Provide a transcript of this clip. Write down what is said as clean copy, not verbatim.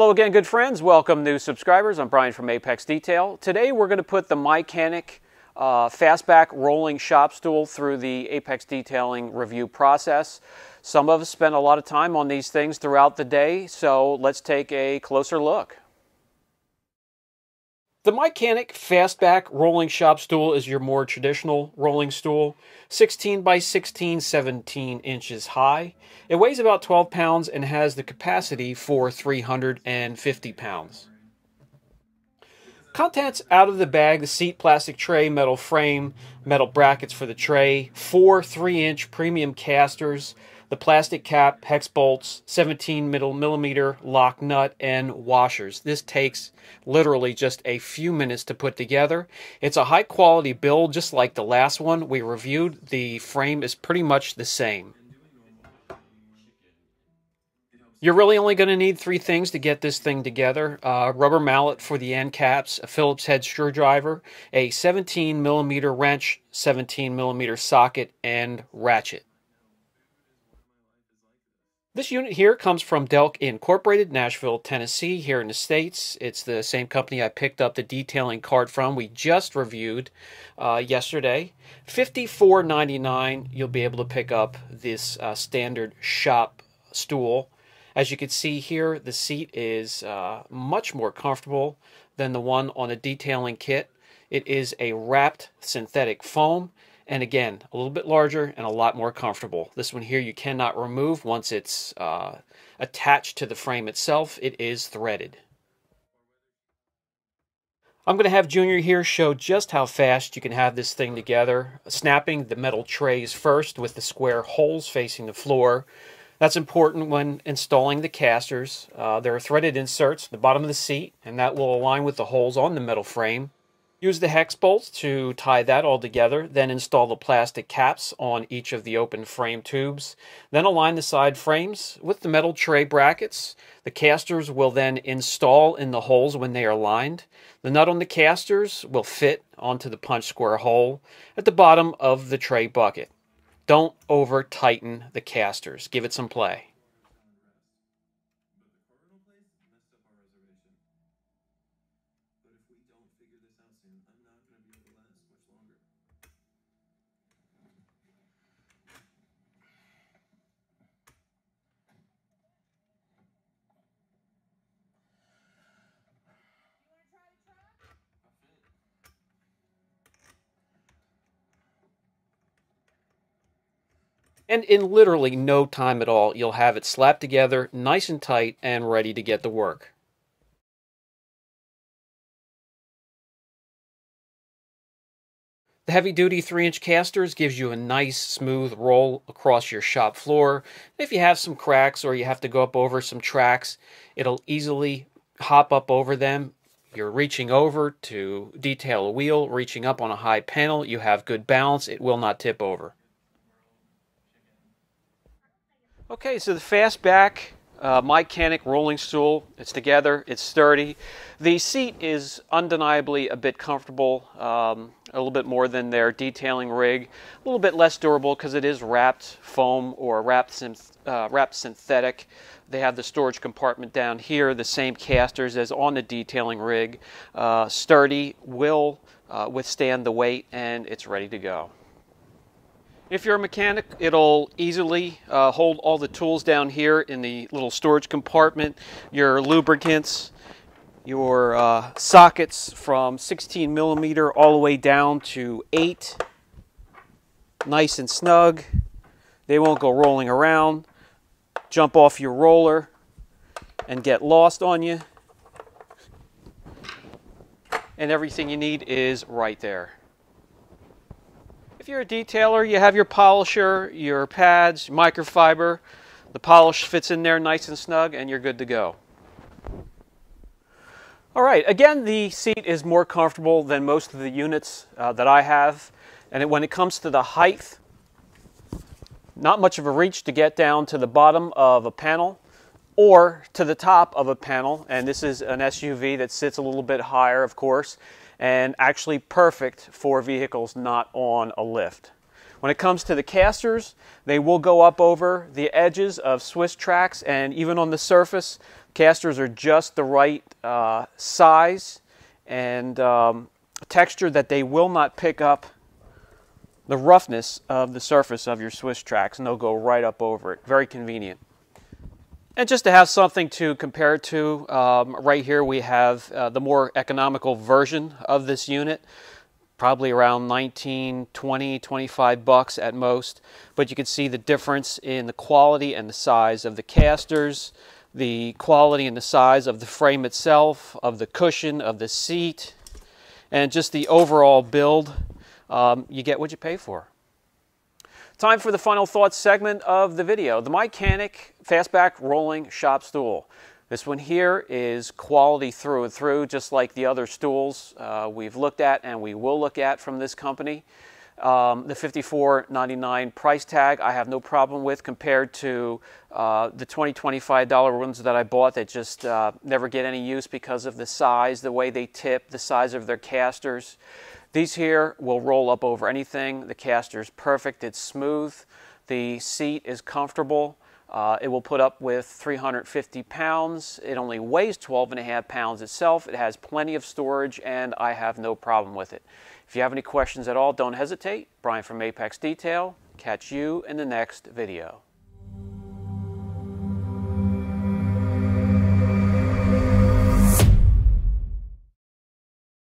Hello again, good friends. Welcome, new subscribers. I'm Brian from Apex Detail. Today we're going to put the Mychanic FASTBACK rolling shop stool through the Apex Detailing review process. Some of us spend a lot of time on these things throughout the day, so let's take a closer look. The Mychanic FASTBACK rolling shop stool is your more traditional rolling stool, 16 by 16, 17 inches high. It weighs about 12 pounds and has the capacity for 350 pounds. Contents out of the bag: the seat, plastic tray, metal frame, metal brackets for the tray, 4 3-inch premium casters, the plastic cap, hex bolts, 17 millimeter lock nut, and washers. This takes literally just a few minutes to put together. It's a high quality build, just like the last one we reviewed. The frame is pretty much the same. You're really only going to need 3 things to get this thing together: a rubber mallet for the end caps, a Phillips head screwdriver, a 17 millimeter wrench, 17 millimeter socket, and ratchet. This unit here comes from Delk Incorporated, Nashville, Tennessee, here in the States. It's the same company I picked up the detailing cart from. We just reviewed yesterday. $54.99, you'll be able to pick up this standard shop stool. As you can see here, the seat is much more comfortable than the one on the detailing kit. It is a wrapped synthetic foam. And again, a little bit larger and a lot more comfortable. This one here you cannot remove once it's attached to the frame itself. It is threaded. I'm going to have Junior here show just how fast you can have this thing together. Snapping the metal trays first with the square holes facing the floor. That's important when installing the casters. There are threaded inserts at the bottom of the seat, and that will align with the holes on the metal frame. Use the hex bolts to tie that all together, then install the plastic caps on each of the open frame tubes. Then align the side frames with the metal tray brackets. The casters will then install in the holes when they are lined. The nut on the casters will fit onto the punch square hole at the bottom of the tray bucket. Don't over tighten the casters. Give it some play. And in literally no time at all, you'll have it slapped together, nice and tight, and ready to get to work. The heavy-duty 3-inch casters gives you a nice, smooth roll across your shop floor. If you have some cracks or you have to go up over some tracks, it'll easily hop up over them. You're reaching over to detail a wheel, reaching up on a high panel. You have good balance. It will not tip over. Okay, so the FASTBACK Mychanic rolling stool, it's together, it's sturdy. The seat is undeniably a bit comfortable, a little bit more than their detailing rig. A little bit less durable because it is wrapped foam or wrapped synthetic. They have the storage compartment down here, the same casters as on the detailing rig. Sturdy, will withstand the weight, and it's ready to go. If you're a mechanic, it'll easily hold all the tools down here in the little storage compartment, your lubricants, your sockets from 16 millimeter all the way down to 8. Nice and snug. They won't go rolling around, jump off your roller, and get lost on you. And everything you need is right there. If you're a detailer, you have your polisher, your pads, microfiber. The polish fits in there nice and snug, and you're good to go. All right, again, the seat is more comfortable than most of the units that I have. And when it comes to the height, not much of a reach to get down to the bottom of a panel or to the top of a panel. And this is an SUV that sits a little bit higher, of course, and actually perfect for vehicles not on a lift. When it comes to the casters, they will go up over the edges of Swiss tracks, and even on the surface, Casters are just the right size and texture that they will not pick up the roughness of the surface of your Swiss tracks, and they'll go right up over it. Very convenient. And just to have something to compare it to, right here we have the more economical version of this unit, probably around 19, 20, 25 bucks at most. But you can see the difference in the quality and the size of the casters, the quality and the size of the frame itself, of the cushion, of the seat, and just the overall build. You get what you pay for. Time for the final thoughts segment of the video. The Mychanic FASTBACK rolling shop stool. This one here is quality through and through, just like the other stools we've looked at and we will look at from this company. The $54.99 price tag I have no problem with compared to the $20, $25 ones that I bought that just never get any use because of the size, the way they tip, the size of their casters. These here will roll up over anything. The caster is perfect. It's smooth. The seat is comfortable. It will put up with 350 pounds. It only weighs 12.5 pounds itself. It has plenty of storage, and I have no problem with it. If you have any questions at all, don't hesitate. Brian from Apex Detail. Catch you in the next video.